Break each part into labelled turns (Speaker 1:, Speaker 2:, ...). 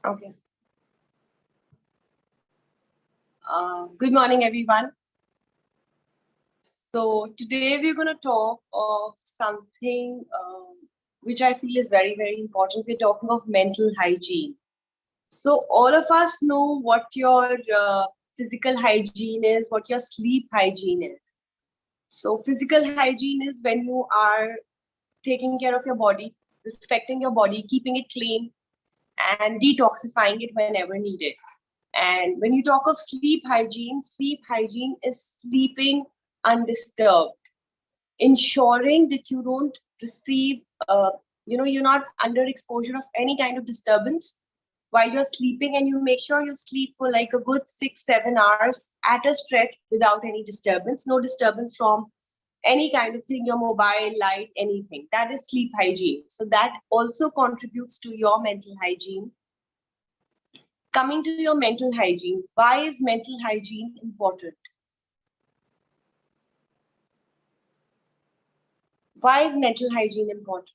Speaker 1: Okay. Good morning, everyone. So today we're going to talk of something which I feel is very, very important. We're talking of mental hygiene. So all of us know what your physical hygiene is, what your sleep hygiene is. So physical hygiene is when you are taking care of your body, respecting your body, keeping it clean, and detoxifying it whenever needed. And when you talk of sleep hygiene is sleeping undisturbed, ensuring that you don't receive, you're not under exposure of any kind of disturbance while you're sleeping, and you make sure you sleep for like a good 6, 7 hours at a stretch without any disturbance, no disturbance from any kind of thing, your mobile, light, anything. That is sleep hygiene. So that also contributes to your mental hygiene. Coming to your mental hygiene, why is mental hygiene important? Why is mental hygiene important?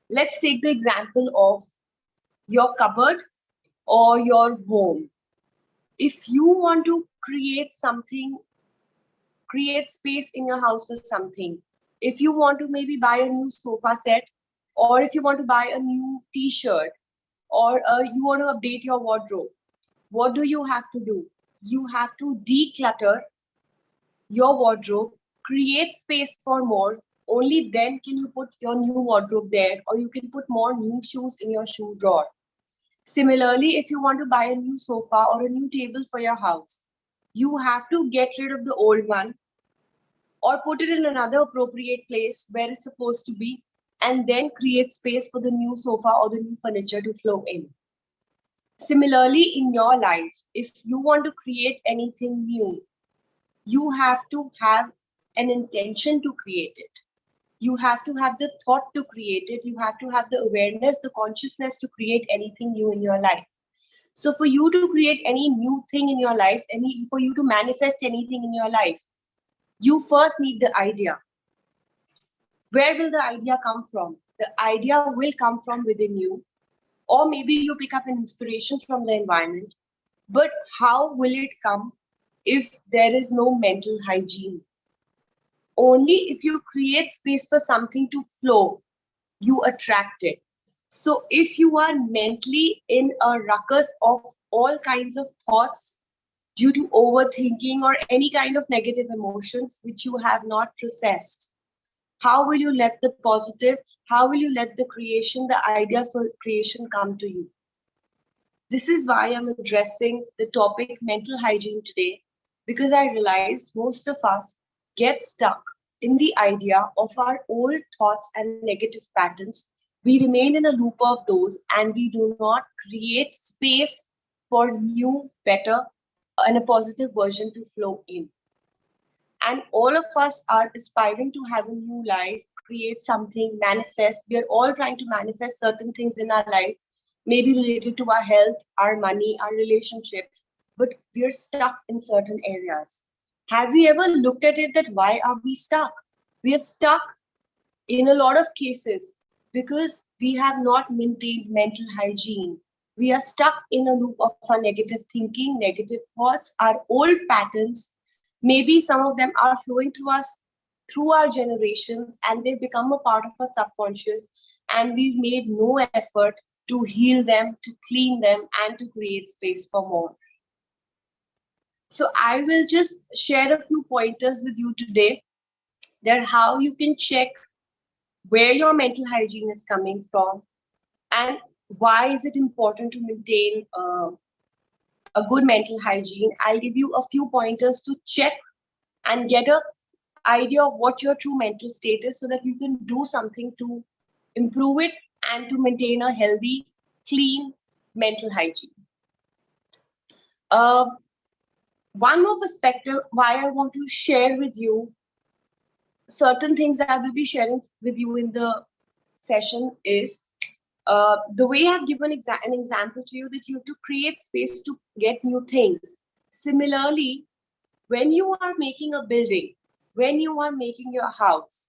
Speaker 1: Let's take the example of your cupboard or your home. If you want to create something, create space in your house for something, if you want to maybe buy a new sofa set, or if you want to buy a new t-shirt, or you want to update your wardrobe, what do you have to do? You have to declutter your wardrobe, create space for more. Only then can you put your new wardrobe there, or you can put more new shoes in your shoe drawer. Similarly, if you want to buy a new sofa or a new table for your house, you have to get rid of the old one or put it in another appropriate place where it's supposed to be, and then create space for the new sofa or the new furniture to flow in. Similarly, in your life, if you want to create anything new, you have to have an intention to create it. You have to have the thought to create it. You have to have the awareness, the consciousness to create anything new in your life. So for you to create any new thing in your life, for you to manifest anything in your life, you first need the idea. Where will the idea come from? The idea will come from within you, or maybe you pick up an inspiration from the environment. But how will it come if there is no mental hygiene? Only if you create space for something to flow, you attract it. So if you are mentally in a ruckus of all kinds of thoughts due to overthinking or any kind of negative emotions which you have not processed, how will you let the positive, how will you let the creation, the ideas for creation come to you? This is why I'm addressing the topic mental hygiene today, because I realized most of us get stuck in the idea of our old thoughts and negative patterns. We remain in a loop of those and we do not create space for new, better, and a positive version to flow in. And all of us are aspiring to have a new life, create something, manifest. We are all trying to manifest certain things in our life, maybe related to our health, our money, our relationships, but we're stuck in certain areas. Have we ever looked at it that why are we stuck? We are stuck in a lot of cases because we have not maintained mental hygiene. We are stuck in a loop of our negative thinking, negative thoughts, our old patterns. Maybe some of them are flowing through us through our generations, and they become a part of our subconscious, and we've made no effort to heal them, to clean them, and to create space for more. So I will just share a few pointers with you today that how you can check where your mental hygiene is coming from, and why is it important to maintain a good mental hygiene. I'll give you a few pointers to check and get a idea of what your true mental state is so that you can do something to improve it and to maintain a healthy, clean mental hygiene. Uh, One more perspective why I want to share with you certain things I will be sharing with you in the session is the way I've given an example to you, that you have to create space to get new things. Similarly, when you are making a building, when you are making your house,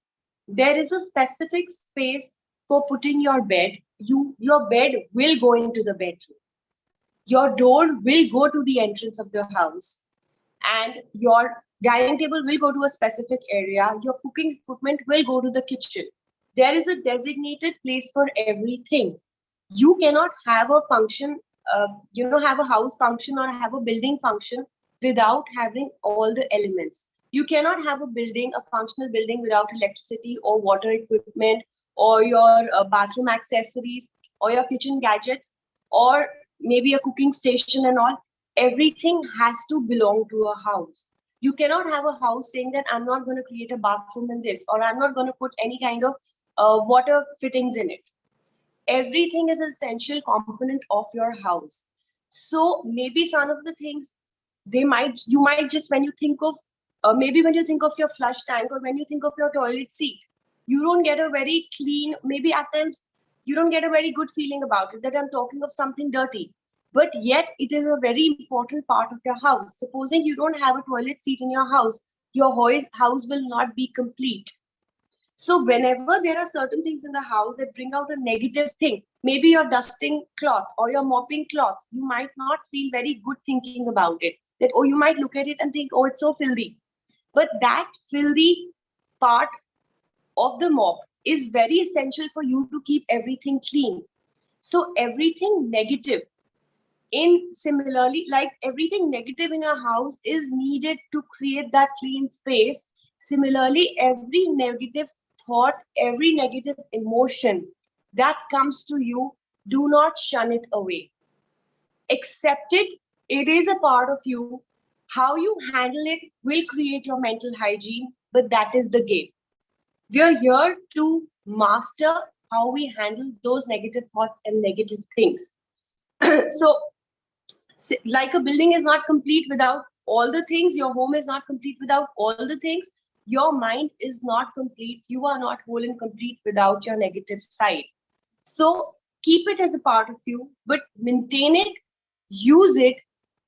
Speaker 1: there is a specific space for putting your bed. your bed will go into the bedroom. Your door will go to the entrance of the house, and your dining table will go to a specific area. Your cooking equipment will go to the kitchen. There is a designated place for everything. You cannot have a function, have a house function or have a building function without having all the elements. You cannot have a building, a functional building, without electricity or water equipment or your bathroom accessories or your kitchen gadgets or maybe a cooking station and all. Everything has to belong to a house. You cannot have a house saying that I'm not going to create a bathroom in this, or I'm not going to put any kind of water fittings in it. Everything is an essential component of your house. So maybe some of the things you might just, when you think of maybe when you think of your flush tank or when you think of your toilet seat, you don't get a very clean, maybe at times you don't get a very good feeling about it, that I'm talking of something dirty. But yet it is a very important part of your house. Supposing you don't have a toilet seat in your house, your house will not be complete. So whenever there are certain things in the house that bring out a negative thing, maybe you're dusting cloth or you're mopping cloth, you might not feel very good thinking about it. That, oh, you might look at it and think, oh, it's so filthy. But that filthy part of the mop is very essential for you to keep everything clean. So everything negative like everything negative in your house is needed to create that clean space. Similarly, every negative thought, every negative emotion that comes to you, do not shun it away. Accept it. It is a part of you. How you handle it will create your mental hygiene, but that is the game. We are here to master how we handle those negative thoughts and negative things. So, like a building is not complete without all the things, your home is not complete without all the things, your mind is not complete, you are not whole and complete without your negative side. So keep it as a part of you, but maintain it, use it,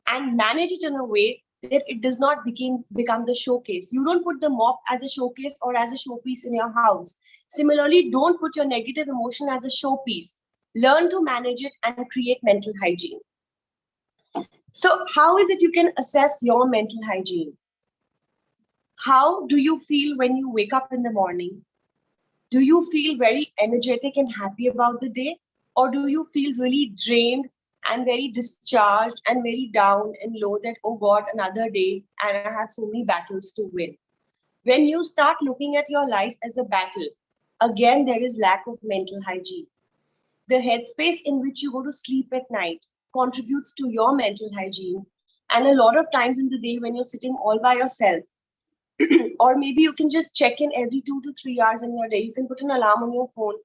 Speaker 1: and manage it in a way that it does not become the showcase. You don't put the mop as a showcase or as a showpiece in your house. Similarly, don't put your negative emotion as a showpiece. Learn to manage it and create mental hygiene. So how is it you can assess your mental hygiene? How do you feel when you wake up in the morning? Do you feel very energetic and happy about the day? Or do you feel really drained and very discharged and very down and low that, oh God, another day and I have so many battles to win? When you start looking at your life as a battle, again, there is lack of mental hygiene. The headspace in which you go to sleep at night contributes to your mental hygiene. And a lot of times in the day when you're sitting all by yourself, or maybe you can just check in every 2 to 3 hours in your day. You can put an alarm on your phone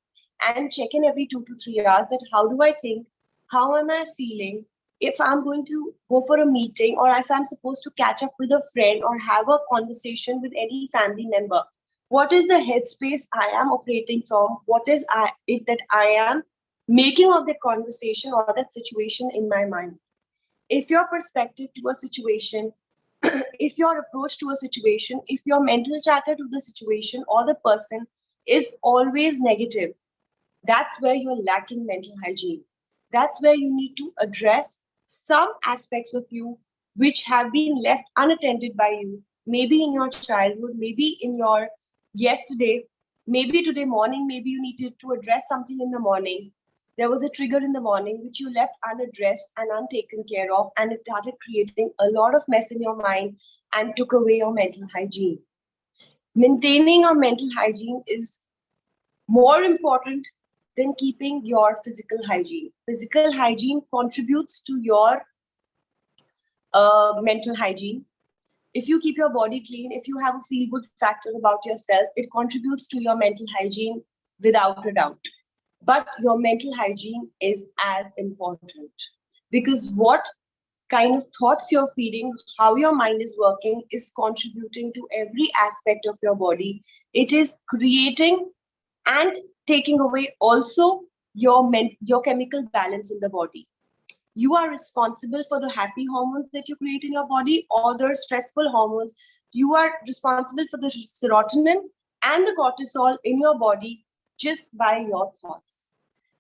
Speaker 1: and check in every 2 to 3 hours that how do I think? How am I feeling? If I'm going to go for a meeting or if I'm supposed to catch up with a friend or have a conversation with any family member, what is the headspace I am operating from? What is it that I am making of the conversation or that situation in my mind? If your perspective to a situation, if your approach to a situation, if your mental chatter to the situation or the person is always negative, that's where you're lacking mental hygiene. That's where you need to address some aspects of you which have been left unattended by you, maybe in your childhood, maybe in your yesterday, maybe today morning, maybe you needed to address something in the morning. There was a trigger in the morning which you left unaddressed and untaken care of, and it started creating a lot of mess in your mind and took away your mental hygiene. Maintaining your mental hygiene is more important than keeping your physical hygiene. Physical hygiene contributes to your mental hygiene. If you keep your body clean, if you have a feel good factor about yourself, it contributes to your mental hygiene without a doubt. But your mental hygiene is as important, because what kind of thoughts you're feeding, how your mind is working, is contributing to every aspect of your body. It is creating and taking away also your chemical balance in the body. You are responsible for the happy hormones that you create in your body or the stressful hormones. You are responsible for the serotonin and the cortisol in your body just by your thoughts.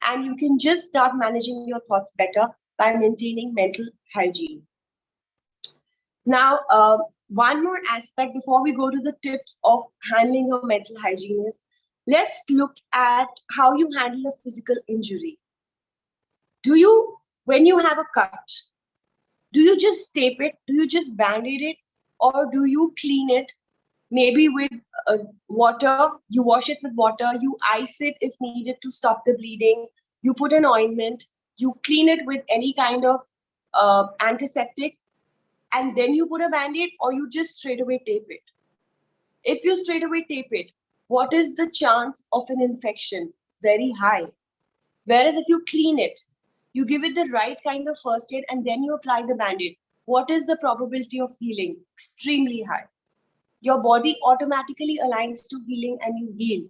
Speaker 1: and you can just start managing your thoughts better by maintaining mental hygiene. Now, one more aspect before we go to the tips of handling your mental hygiene is, let's look at how you handle a physical injury. Do you, when you have a cut, do you just tape it? Do you just band-aid it? Or do you clean it? Maybe with water, you wash it with water, you ice it if needed to stop the bleeding, you put an ointment, you clean it with any kind of antiseptic, and then you put a band-aid, or you just straight away tape it. If you straight away tape it, what is the chance of an infection? Very high. Whereas if you clean it, you give it the right kind of first aid, and then you apply the band-aid, what is the probability of healing? Extremely high. Your body automatically aligns to healing and you heal.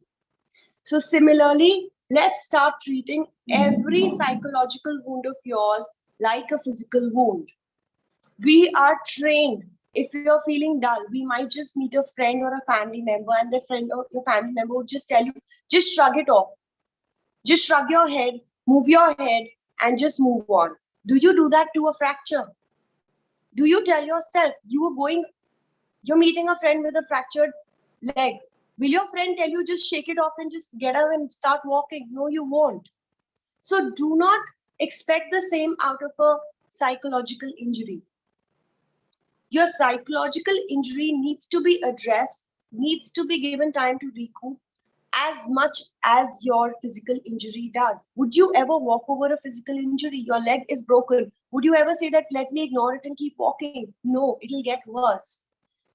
Speaker 1: So similarly, let's start treating every psychological wound of yours like a physical wound. We are trained. If you're feeling dull, we might just meet a friend or a family member, and the friend or your family member would just tell you, just shrug it off. Just shrug your head, move your head, and just move on. Do you do that to a fracture? Do you tell yourself you're meeting a friend with a fractured leg? Will your friend tell you just shake it off and just get up and start walking? No, you won't. So do not expect the same out of a psychological injury. Your psychological injury needs to be addressed, needs to be given time to recoup as much as your physical injury does. Would you ever walk over a physical injury? Your leg is broken. Would you ever say that, let me ignore it and keep walking? No, it'll get worse.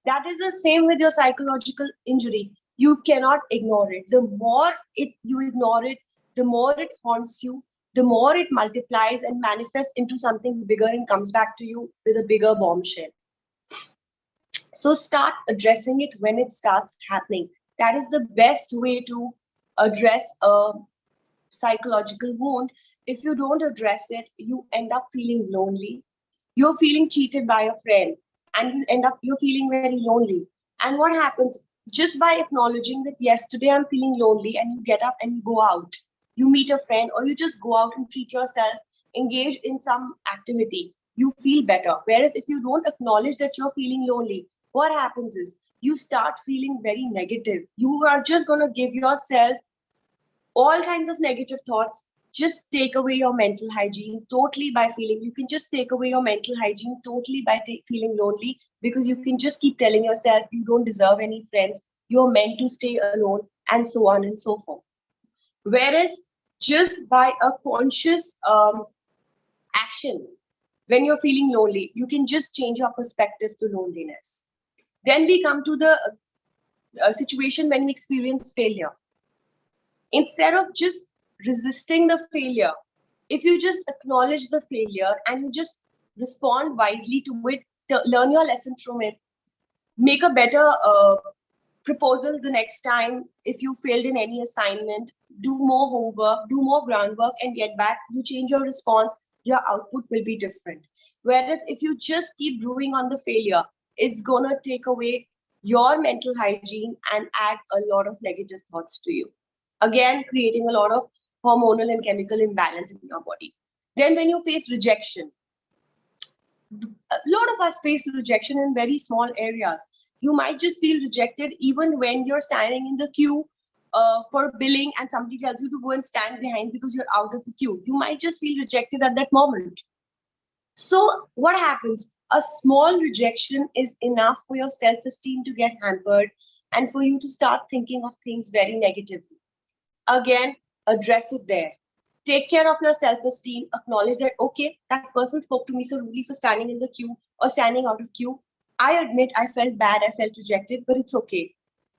Speaker 1: That is the same with your psychological injury. You cannot ignore it. The more you ignore it, the more it haunts you, the more it multiplies and manifests into something bigger and comes back to you with a bigger bombshell. So start addressing it when it starts happening. That is the best way to address a psychological wound. If you don't address it, you end up feeling lonely. You're feeling cheated by a friend, and you're feeling very lonely. And what happens? Just by acknowledging that, yes, today I'm feeling lonely, and you get up and you go out, you meet a friend, or you just go out and treat yourself, engage in some activity, you feel better. Whereas if you don't acknowledge that you're feeling lonely, what happens is you start feeling very negative. You are just going to give yourself all kinds of negative thoughts. Just take away your mental hygiene totally by feeling. You can just take away your mental hygiene totally by feeling lonely, because you can just keep telling yourself you don't deserve any friends, you're meant to stay alone, and so on and so forth. Whereas just by a conscious action, when you're feeling lonely, you can just change your perspective to loneliness. Then we come to the situation when we experience failure. Instead of just resisting the failure, if you just acknowledge the failure and you just respond wisely to it, learn your lesson from it, make a better proposal the next time. If you failed in any assignment, do more homework, do more groundwork, and get back. You change your response, your output will be different. Whereas if you just keep brewing on the failure, it's going to take away your mental hygiene and add a lot of negative thoughts to you. Again, creating a lot of hormonal and chemical imbalance in your body. Then when you face rejection, a lot of us face rejection in very small areas. You might just feel rejected even when you're standing in the queue for billing and somebody tells you to go and stand behind because you're out of the queue. You might just feel rejected at that moment. So what happens? A small rejection is enough for your self-esteem to get hampered and for you to start thinking of things very negatively. Again, address it there. Take care of your self-esteem. Acknowledge that, okay, that person spoke to me so rudely for standing in the queue or standing out of queue. I admit I felt bad, I felt rejected, but it's okay.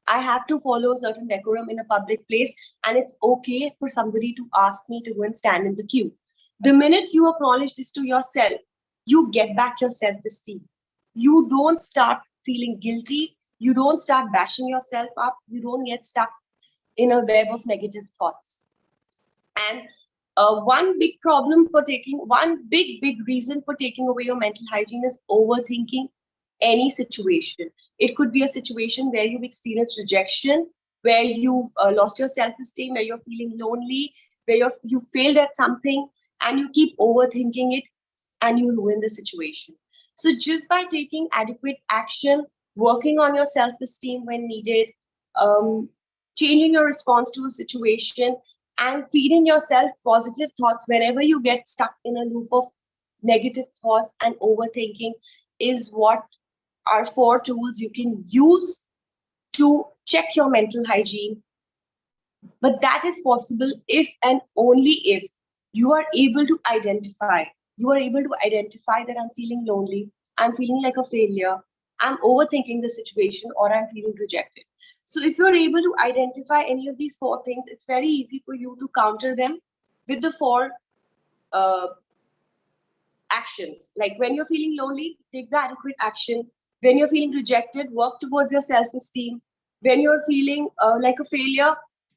Speaker 1: I have to follow a certain decorum in a public place, and it's okay for somebody to ask me to go and stand in the queue. The minute you acknowledge this to yourself, you get back your self-esteem. You don't start feeling guilty. You don't start bashing yourself up. You don't get stuck in a web of negative thoughts. And one big reason for taking away your mental hygiene is overthinking any situation. It could be a situation where you've experienced rejection, where you've lost your self-esteem, where you're feeling lonely, where you failed at something and you keep overthinking it and you ruin the situation. So just by taking adequate action, working on your self-esteem when needed, um, changing your response to a situation, and feeding yourself positive thoughts whenever you get stuck in a loop of negative thoughts and overthinking is what are four tools you can use to check your mental hygiene. But that is possible if and only if you are able to identify. You are able to identify that I'm feeling lonely, I'm feeling like a failure, I'm overthinking the situation, or I'm feeling rejected. So if you're able to identify any of these four things, it's very easy for you to counter them with the four uh, actions. Like when you're feeling lonely, take the adequate action. When you're feeling rejected, work towards your self-esteem. When you're feeling like a failure,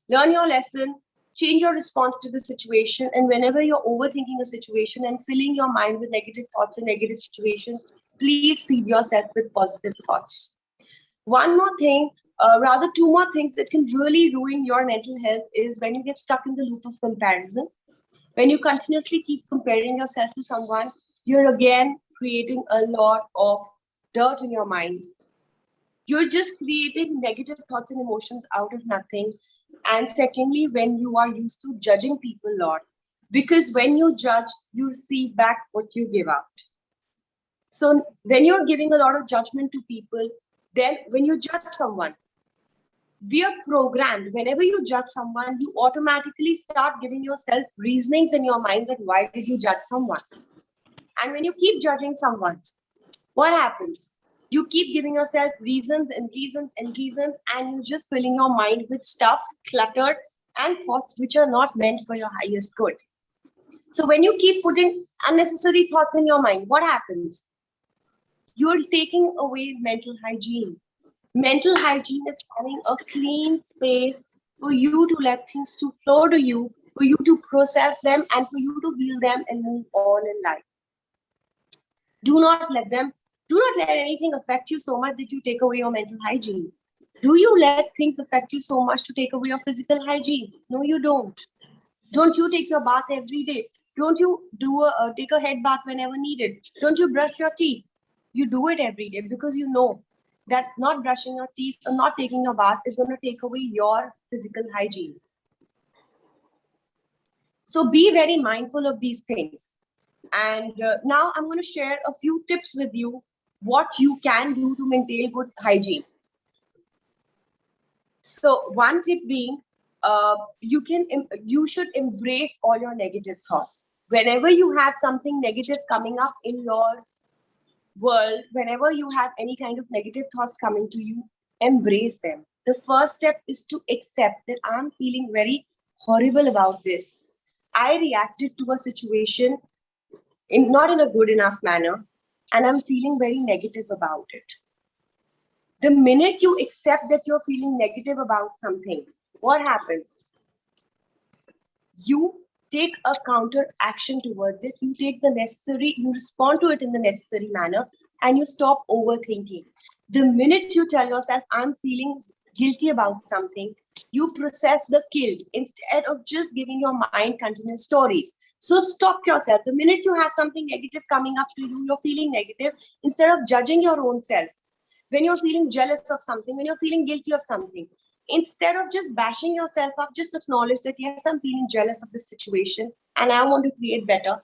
Speaker 1: learn your lesson, change your response to the situation. And whenever you're overthinking a situation and filling your mind with negative thoughts and negative situations, please feed yourself with positive thoughts. One more thing, rather two more things that can really ruin your mental health is when you get stuck in the loop of comparison. When you continuously keep comparing yourself to someone, you're again creating a lot of dirt in your mind. You're just creating negative thoughts and emotions out of nothing. And secondly, when you are used to judging people a lot, because when you judge, you receive back what you give out. So when you're giving a lot of judgment to people, then when you judge someone, we are programmed. Whenever you judge someone, you automatically start giving yourself reasonings in your mind that why did you judge someone. And when you keep judging someone, what happens? You keep giving yourself reasons and reasons and reasons, and you're just filling your mind with stuff, cluttered, and thoughts which are not meant for your highest good. So when you keep putting unnecessary thoughts in your mind, what happens? You're taking away mental hygiene. Mental hygiene is having a clean space for you to let things to flow to you, for you to process them, and for you to heal them and move on in life. Do not let them, do not let anything affect you so much that you take away your mental hygiene. Do you let things affect you so much to take away your physical hygiene? No, you don't. Don't you take your bath every day? Don't you take a head bath whenever needed? Don't you brush your teeth? You do it every day because you know that not brushing your teeth or not taking a bath is going to take away your physical hygiene. So be very mindful of these things. And now I'm going to share a few tips with you what you can do to maintain good hygiene. So one tip being, you should embrace all your negative thoughts. Whenever you have something negative coming up in your world, whenever you have any kind of negative thoughts coming to you, embrace them. The first step is to accept that I'm feeling very horrible about this. I reacted to a situation not in a good enough manner, and I'm feeling very negative about it. The minute you accept that you're feeling negative about something, what happens? You take a counter action towards it. You respond to it in the necessary manner, and you stop overthinking. The minute you tell yourself, I'm feeling guilty about something, you process the guilt instead of just giving your mind continuous stories. So stop yourself. The minute you have something negative coming up to you, you're feeling negative, instead of judging your own self. When you're feeling jealous of something, when you're feeling guilty of something, instead of just bashing yourself up, just acknowledge that yes, I'm feeling jealous of this situation and I want to create better.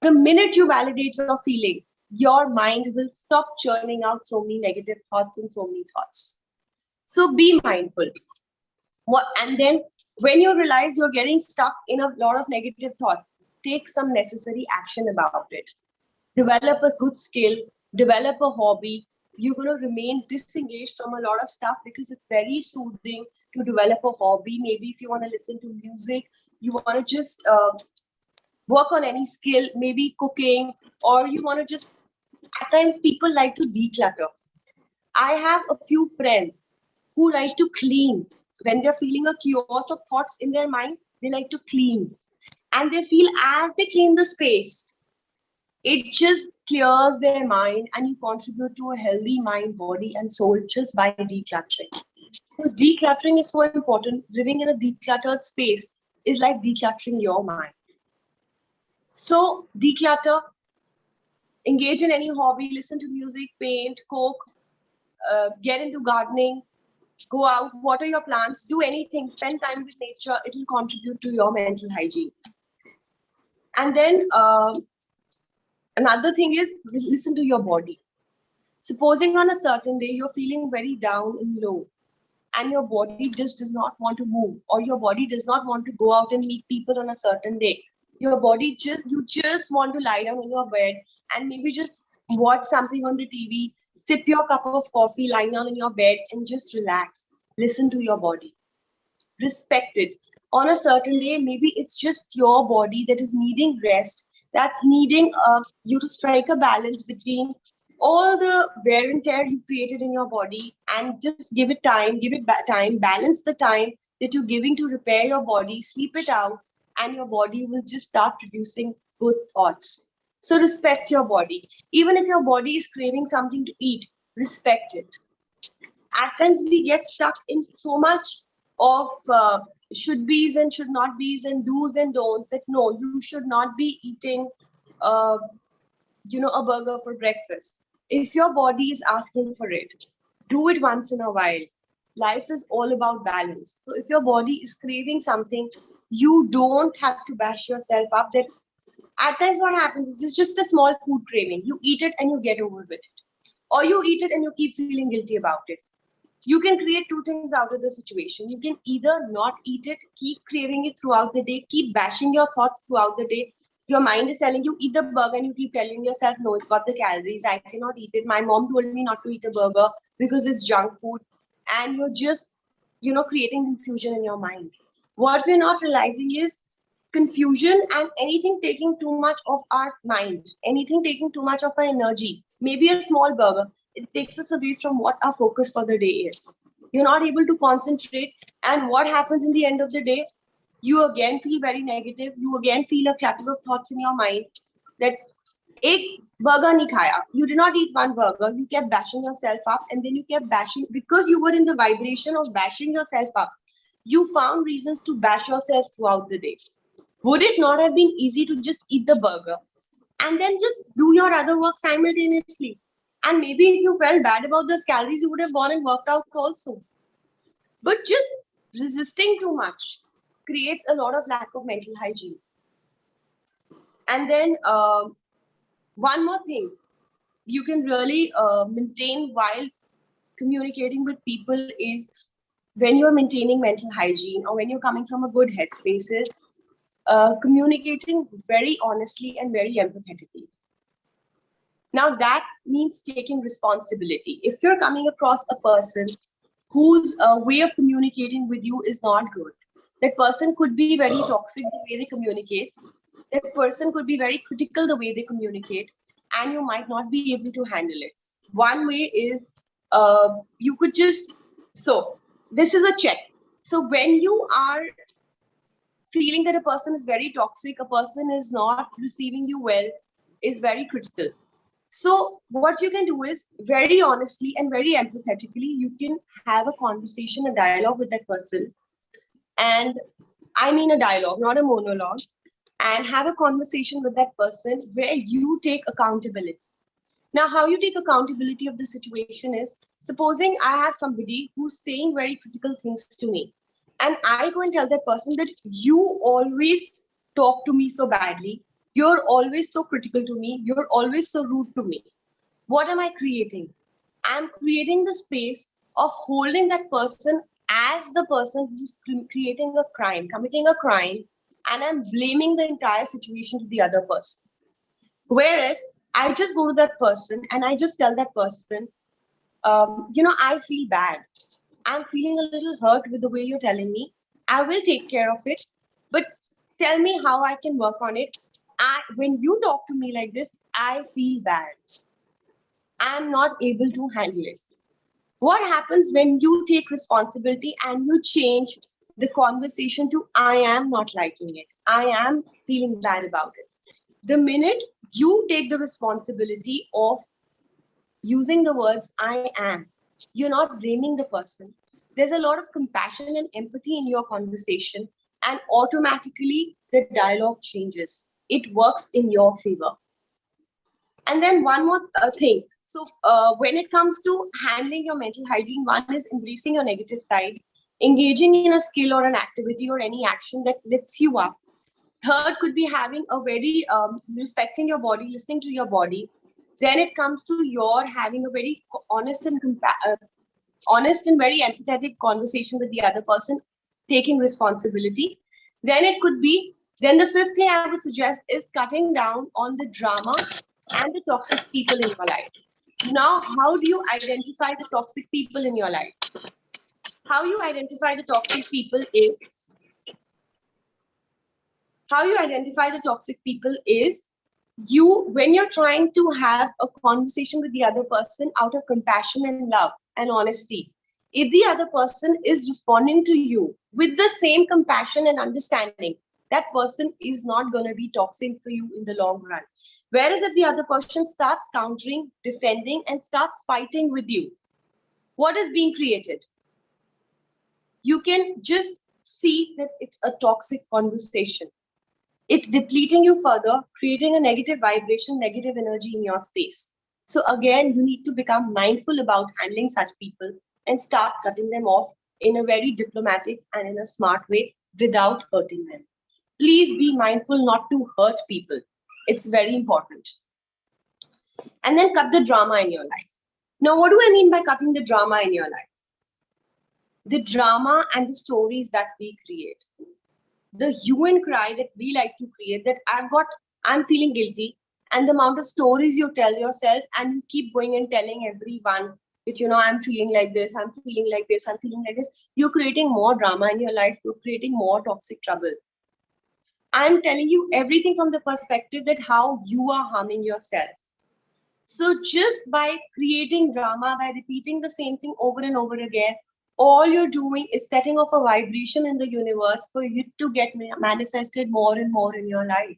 Speaker 1: The minute you validate your feeling, your mind will stop churning out so many negative thoughts and so many thoughts. So be mindful. And then when you realize you're getting stuck in a lot of negative thoughts, take some necessary action about it. Develop a good skill, develop a hobby. You're going to remain disengaged from a lot of stuff because it's very soothing to develop a hobby. Maybe if you want to listen to music, you want to just work on any skill, maybe cooking, or you want to just, at times people like to declutter. I have a few friends who like to clean. When they're feeling a chaos of thoughts in their mind, they like to clean. And they feel as they clean the space, it just clears their mind and you contribute to a healthy mind, body, and soul just by decluttering. So decluttering is so important. Living in a decluttered space is like decluttering your mind. So declutter, engage in any hobby, listen to music, paint, cook, get into gardening, go out, water your plants, do anything, spend time with nature. It will contribute to your mental hygiene. And then another thing is listen to your body. Supposing on a certain day you're feeling very down and low, and your body just does not want to move, or your body does not want to go out and meet people on a certain day. Your body just want to lie down on your bed and maybe just watch something on the TV, sip your cup of coffee, lie down on your bed and just relax. Listen to your body. Respect it. On a certain day, maybe it's just your body that is needing rest, that's needing you to strike a balance between all the wear and tear you've created in your body, and just give it time, time, balance the time that you're giving to repair your body, sleep it out, and your body will just start producing good thoughts. So respect your body. Even if your body is craving something to eat, respect it. At times we get stuck in so much of should be's and should not be's and do's and don'ts, that no, you should not be eating uh, a burger for breakfast. If your body is asking for it, do it once in a while. Life is all about balance. So if your body is craving something, you don't have to bash yourself up. That at times what happens is it's just a small food craving. You eat it and you get over with it. Or you eat it and you keep feeling guilty about it. You can create two things out of the situation. You can either not eat it, keep craving it throughout the day, keep bashing your thoughts throughout the day. Your mind is telling you, eat the burger, and you keep telling yourself, no, it's got the calories, I cannot eat it. My mom told me not to eat a burger because it's junk food. And you're just, creating confusion in your mind. What we're not realizing is confusion and anything taking too much of our mind, anything taking too much of our energy, maybe a small burger, it takes us away from what our focus for the day is. You're not able to concentrate. And what happens in the end of the day? You again feel very negative. You again feel a clutter of thoughts in your mind that एक burger nahi khaya. You did not eat one burger. You kept bashing yourself up, and then you kept bashing because you were in the vibration of bashing yourself up. You found reasons to bash yourself throughout the day. Would it not have been easy to just eat the burger and then just do your other work simultaneously? And maybe if you felt bad about those calories, you would have gone and worked out also. But just resisting too much creates a lot of lack of mental hygiene. And then one more thing you can really maintain while communicating with people is when you're maintaining mental hygiene or when you're coming from a good headspace is communicating very honestly and very empathetically. Now that means taking responsibility. If you're coming across a person whose way of communicating with you is not good, that person could be very toxic the way they communicate. That person could be very critical the way they communicate, and you might not be able to handle it. One way is you could just, so this is a check. So when you are feeling that a person is very toxic, a person is not receiving you well, is very critical. So what you can do is very honestly and very empathetically, you can have a conversation, a dialogue with that person. And I mean a dialogue, not a monologue. And have a conversation with that person where you take accountability. Now, how you take accountability of the situation is, supposing I have somebody who's saying very critical things to me, and I go and tell that person that you always talk to me so badly, you're always so critical to me, you're always so rude to me. What am I creating? I'm creating the space of holding that person as the person who's creating a crime, committing a crime, and I'm blaming the entire situation to the other person. Whereas I just go to that person and I just tell that person, I feel bad. I'm feeling a little hurt with the way you're telling me. I will take care of it, but tell me how I can work on it. When you talk to me like this, I feel bad. I'm not able to handle it. What happens when you take responsibility and you change the conversation to I am not liking it, I am feeling bad about it? The minute you take the responsibility of using the words I am, you're not blaming the person. There's a lot of compassion and empathy in your conversation. and automatically the dialogue changes. It works in your favor. And then one more thing. So when it comes to handling your mental hygiene, one is embracing your negative side, engaging in a skill or an activity or any action that lifts you up. Third could be having a very respecting your body, listening to your body. Then it comes to your having a very honest and very empathetic conversation with the other person, taking responsibility. Then it could be, then the fifth thing I would suggest is cutting down on the drama and the toxic people in your life. Now, how do you identify the toxic people in your life? How you identify the toxic people is, how you identify the toxic people is you, when you're trying to have a conversation with the other person out of compassion and love and honesty, if the other person is responding to you with the same compassion and understanding, that person is not going to be toxic for you in the long run. Whereas if the other person starts countering, defending, and starts fighting with you, what is being created? You can just see that it's a toxic conversation. It's depleting you further, creating a negative vibration, negative energy in your space. So again, you need to become mindful about handling such people and start cutting them off in a very diplomatic and in a smart way without hurting them. Please be mindful not to hurt people. It's very important. And then cut the drama in your life. Now, what do I mean by cutting the drama in your life? The drama and the stories that we create. The hue and cry that we like to create, that I'm feeling guilty, and the amount of stories you tell yourself, and you keep going and telling everyone that, I'm feeling like this, I'm feeling like this, I'm feeling like this. You're creating more drama in your life. You're creating more toxic trouble. I'm telling you everything from the perspective that how you are harming yourself. So just by creating drama, by repeating the same thing over and over again, all you're doing is setting off a vibration in the universe for you to get manifested more and more in your life.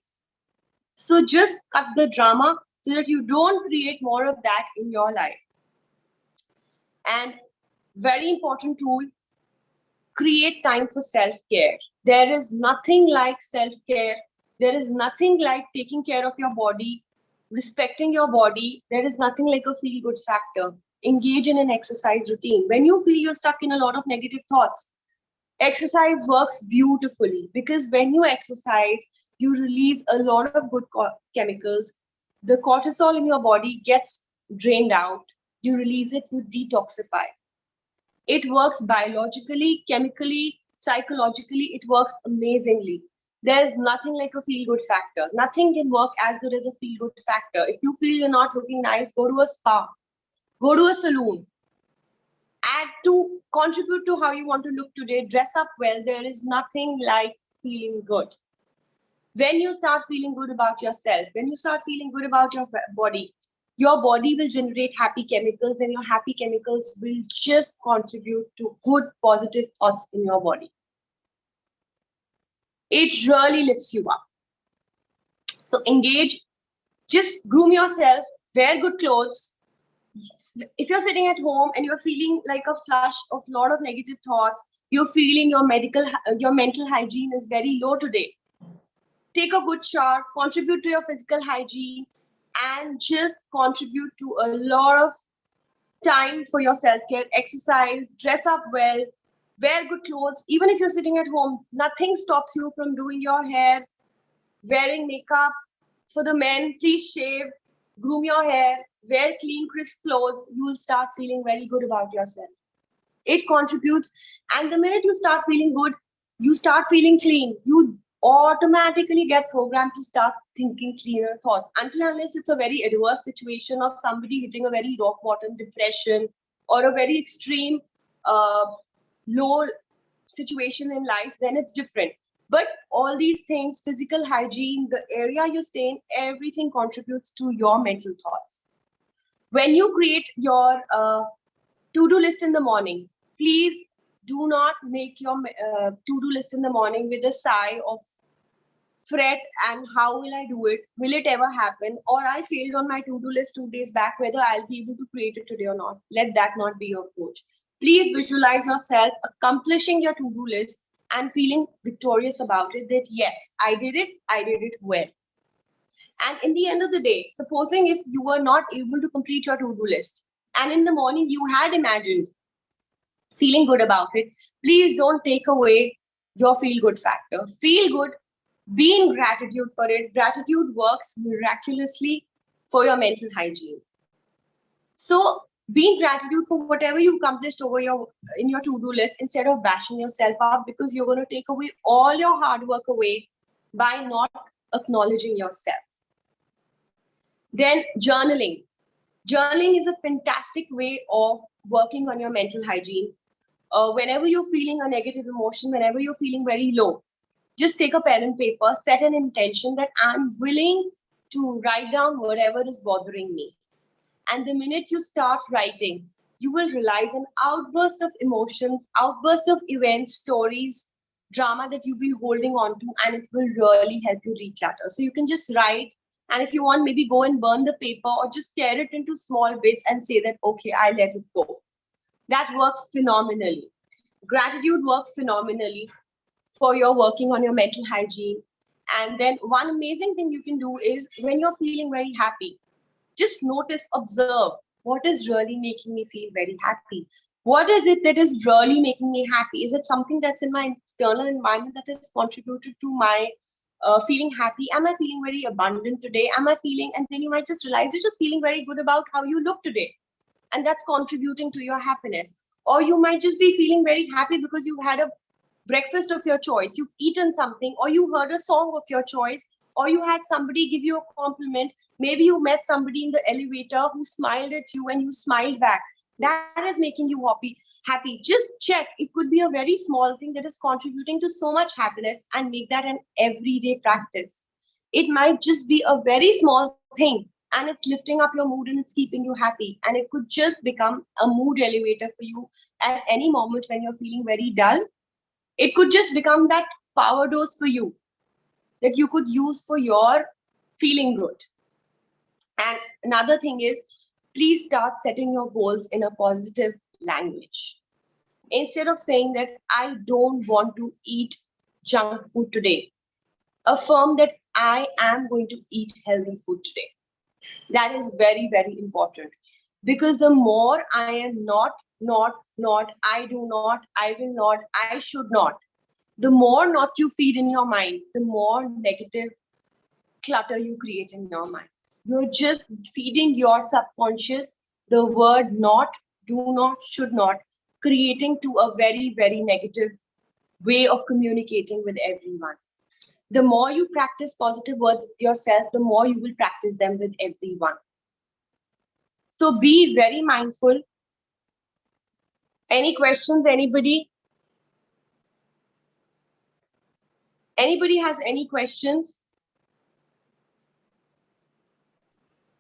Speaker 1: So just cut the drama so that you don't create more of that in your life. And very important tool, create time for self-care. There is nothing like self-care. There is nothing like taking care of your body, respecting your body. There is nothing like a feel-good factor. Engage in an exercise routine. When you feel you're stuck in a lot of negative thoughts, exercise works beautifully, because when you exercise, you release a lot of good chemicals. The cortisol in your body gets drained out. You release it, you detoxify. It works biologically, chemically, psychologically. It works amazingly. There's nothing like a feel-good factor. Nothing can work as good as a feel-good factor. If you feel you're not looking nice, go to a spa. Go to a saloon. Add to, contribute to how you want to look today. Dress up well. There is nothing like feeling good. When you start feeling good about yourself, when you start feeling good about your body will generate happy chemicals, and your happy chemicals will just contribute to good, positive thoughts in your body. It really lifts you up. So engage, just groom yourself, wear good clothes. If you're sitting at home and you're feeling like a flush of a lot of negative thoughts, you're feeling your mental hygiene is very low today, take a good shower, contribute to your physical hygiene, and just contribute to a lot of time for your self-care. Exercise, dress up well, wear good clothes. Even if you're sitting at home, nothing stops you from doing your hair, wearing makeup. For the men, please shave, groom your hair, wear clean, crisp clothes. You will start feeling very good about yourself. It contributes. And the minute you start feeling good, you start feeling clean. You automatically get programmed to start thinking cleaner thoughts. Until unless it's a very adverse situation of somebody hitting a very rock bottom depression or a very extreme low situation in life, then it's different. But all these things, physical hygiene, the area you stay in, everything contributes to your mental thoughts. When you create your to-do list in the morning, please do not make your to-do list in the morning with a sigh of fret and how will I do it? Will it ever happen? Or I failed on my to-do list 2 days back, whether I'll be able to create it today or not. Let that not be your approach. Please visualize yourself accomplishing your to-do list and feeling victorious about it, that yes, I did it well. And in the end of the day, supposing if you were not able to complete your to-do list, and in the morning you had imagined feeling good about it, please don't take away your feel good factor. Feel good, be in gratitude for it. Gratitude works miraculously for your mental hygiene. So be in gratitude for whatever you accomplished over your in your to-do list, instead of bashing yourself up, because you're going to take away all your hard work away by not acknowledging yourself. Then journaling. Journaling is a fantastic way of working on your mental hygiene. Whenever you're feeling a negative emotion, whenever you're feeling very low, just take a pen and paper, set an intention that I'm willing to write down whatever is bothering me. And the minute you start writing, you will realize an outburst of emotions, outburst of events, stories, drama that you've been holding on to, and it will really help you declutter. So you can just write, and if you want, maybe go and burn the paper or just tear it into small bits and say that, okay, I let it go. That works phenomenally. Gratitude works phenomenally for your working on your mental hygiene. And then one amazing thing you can do is, when you're feeling very happy, just notice, observe what is really making me feel very happy. What is it that is really making me happy? Is it something that's in my external environment that has contributed to my feeling happy? Am I feeling very abundant today? Am I feeling, and then you might just realize you're just feeling very good about how you look today, and that's contributing to your happiness. Or you might just be feeling very happy because you had a breakfast of your choice, you've eaten something, or you heard a song of your choice, or you had somebody give you a compliment. Maybe you met somebody in the elevator who smiled at you and you smiled back. That is making you happy. Just check. It could be a very small thing that is contributing to so much happiness, and make that an everyday practice. It might just be a very small thing, and it's lifting up your mood and it's keeping you happy. And it could just become a mood elevator for you at any moment when you're feeling very dull. It could just become that power dose for you that you could use for your feeling good. And another thing is, please start setting your goals in a positive language. Instead of saying that I don't want to eat junk food today, affirm that I am going to eat healthy food today. That is very, very important. Because the more I am not, I do not, I will not, I should not, the more not you feed in your mind, the more negative clutter you create in your mind. You're just feeding your subconscious the word not, do not, should not, creating to a very, very negative way of communicating with everyone. The more you practice positive words with yourself, the more you will practice them with everyone. So be very mindful. Any questions, anybody? Anybody has any questions?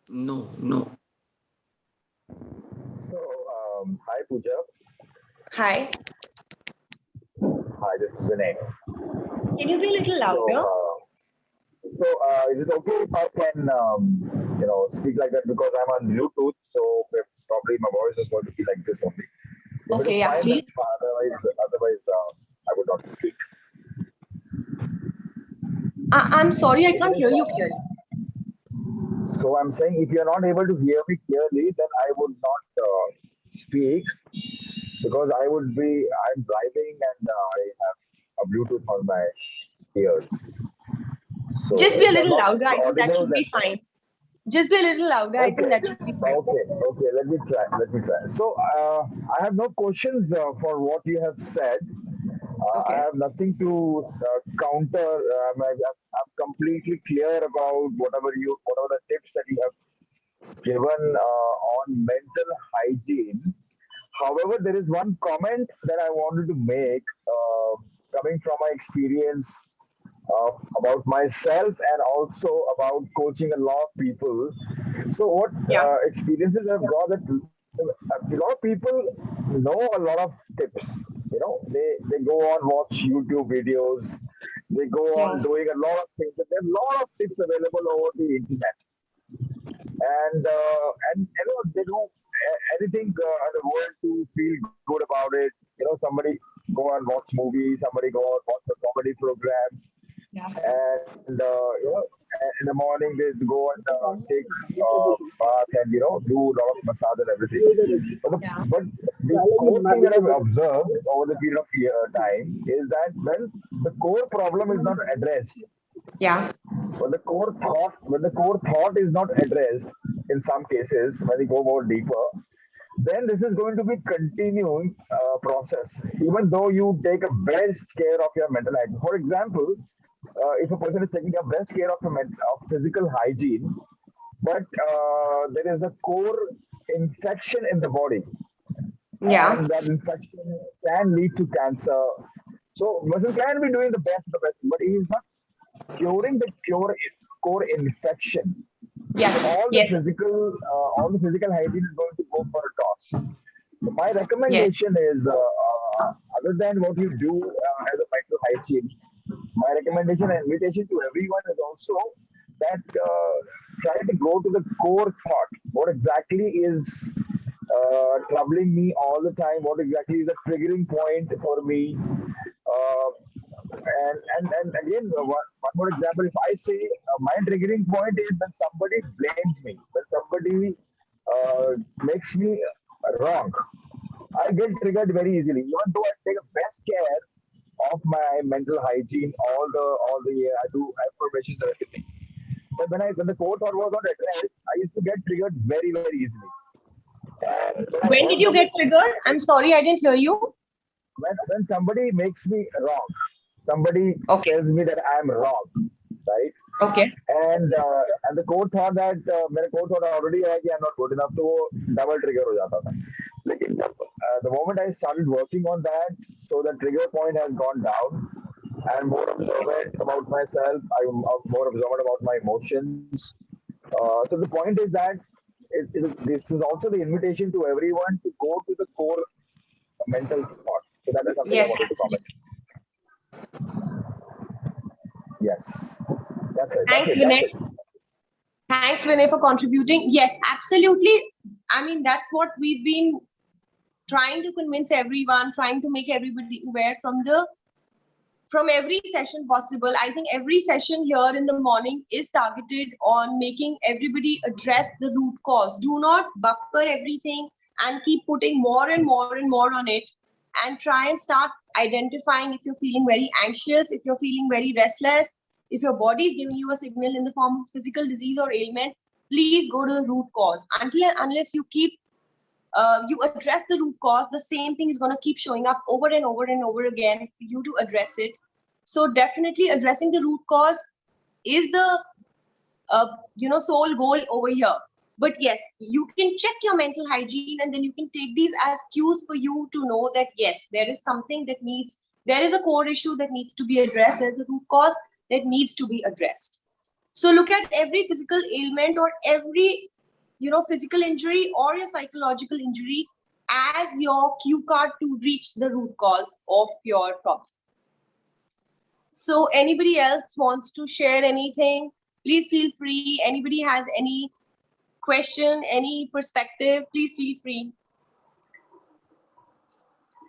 Speaker 2: No.
Speaker 3: So, hi Pooja.
Speaker 1: Hi.
Speaker 3: Hi, this is Vinay.
Speaker 1: Can you be a little
Speaker 3: So,
Speaker 1: louder?
Speaker 3: is it okay if I can, speak like that because I'm on Bluetooth? So probably my voice is going to be like this only. If it is
Speaker 1: Okay, yeah,
Speaker 3: fine,
Speaker 1: please.
Speaker 3: that's fine. Otherwise, I would not speak.
Speaker 1: I'm sorry, I
Speaker 3: If it
Speaker 1: can't
Speaker 3: is
Speaker 1: hear you
Speaker 3: fine.
Speaker 1: clearly.
Speaker 3: So I'm saying if you're not able to hear me clearly, then I would not speak because I'm driving and I have a Bluetooth on my ears. So
Speaker 1: Just be a
Speaker 3: if I'm
Speaker 1: little
Speaker 3: not
Speaker 1: louder. I think that
Speaker 3: audible,
Speaker 1: should
Speaker 3: then
Speaker 1: be fine. Just be a little louder. I think
Speaker 3: okay,
Speaker 1: that should be fine.
Speaker 3: okay. Let me try. Let me try. So I have no questions for what you have said. I
Speaker 1: Okay.
Speaker 3: have nothing to counter. I'm completely clear about whatever the tips that you have given on mental hygiene. However, there is one comment that I wanted to make, coming from my experience about myself and also about coaching a lot of people. So, what
Speaker 1: Yeah.
Speaker 3: experiences I've got that a lot of people know a lot of tips. They go on watch YouTube videos. They go
Speaker 1: Yeah.
Speaker 3: on doing a lot of things. And there are a lot of tips available over the internet, and they do anything in the world to feel good about it. Somebody go and watch movies, somebody go and watch a comedy program,
Speaker 1: Yeah.
Speaker 3: and in the morning they go and take bath and do a lot of massage and everything.
Speaker 1: Yeah.
Speaker 3: But the core thing that I've observed over the period of time is that when the core problem is not addressed,
Speaker 1: Yeah.
Speaker 3: when the core thought is not addressed, in some cases when we go more deeper, then this is going to be continuing process. Even though you take a best care of your mental health. For example, if a person is taking a best care of of physical hygiene, but there is a core infection in the body,
Speaker 1: Yeah.
Speaker 3: and that infection can lead to cancer. So person can be doing the best, but he is not curing the core infection. So
Speaker 1: Yes. Yes.
Speaker 3: all the physical hygiene is going to go for a toss. So my
Speaker 1: Yes.
Speaker 3: recommendation is, other than what you do as a mental hygiene, my recommendation and invitation to everyone is also that try to go to the core thought. What exactly is troubling me all the time? What exactly is the triggering point for me? Uh, and again, one more example. If I say my triggering point is when somebody blames me, when somebody makes me wrong, I get triggered very easily. Even though I take a best care of my mental hygiene, all the I do affirmations and everything. But when the core thought was not addressed, I used to get triggered very easily. And when I
Speaker 1: When
Speaker 3: heard
Speaker 1: did you
Speaker 3: somebody
Speaker 1: get triggered? I'm sorry, I didn't hear you.
Speaker 3: when somebody makes me wrong, somebody
Speaker 1: Okay.
Speaker 3: tells me that I'm wrong, right?
Speaker 1: Okay.
Speaker 3: And the core thought that मेरे core thought already है कि I'm not good enough, तो वो double trigger हो जाता था. लेकिन the moment I started working on that, so the trigger point has gone down. I'm more observant about myself. I'm more observant about my emotions. So the point is that this is also the invitation to everyone to go to the core mental thought. So that is something I
Speaker 1: Yes,
Speaker 3: wanted to comment.
Speaker 1: absolutely.
Speaker 3: Yes, that's it. That's
Speaker 1: Thanks,
Speaker 3: it. That's
Speaker 1: Vinay.
Speaker 3: it.
Speaker 1: Thanks, Vinay, for contributing. Yes, absolutely. I mean, that's what we've been trying to convince everyone, trying to make everybody aware from every session possible. I think every session here in the morning is targeted on making everybody address the root cause. Do not buffer everything and keep putting more and more and more on it, and try and start identifying if you're feeling very anxious, if you're feeling very restless, if your body is giving you a signal in the form of physical disease or ailment. Please go to the root cause. Unless you keep you address the root cause, the same thing is going to keep showing up over and over and over again for you to address it. So definitely addressing the root cause is the sole goal over here. But yes, you can check your mental hygiene, and then you can take these as cues for you to know that yes, there is something that there is a core issue that needs to be addressed. There's a root cause that needs to be addressed. So look at every physical ailment or every physical injury or your psychological injury as your cue card to reach the root cause of your problem. So anybody else wants to share anything, please feel free. Anybody has any question, any perspective, please feel free.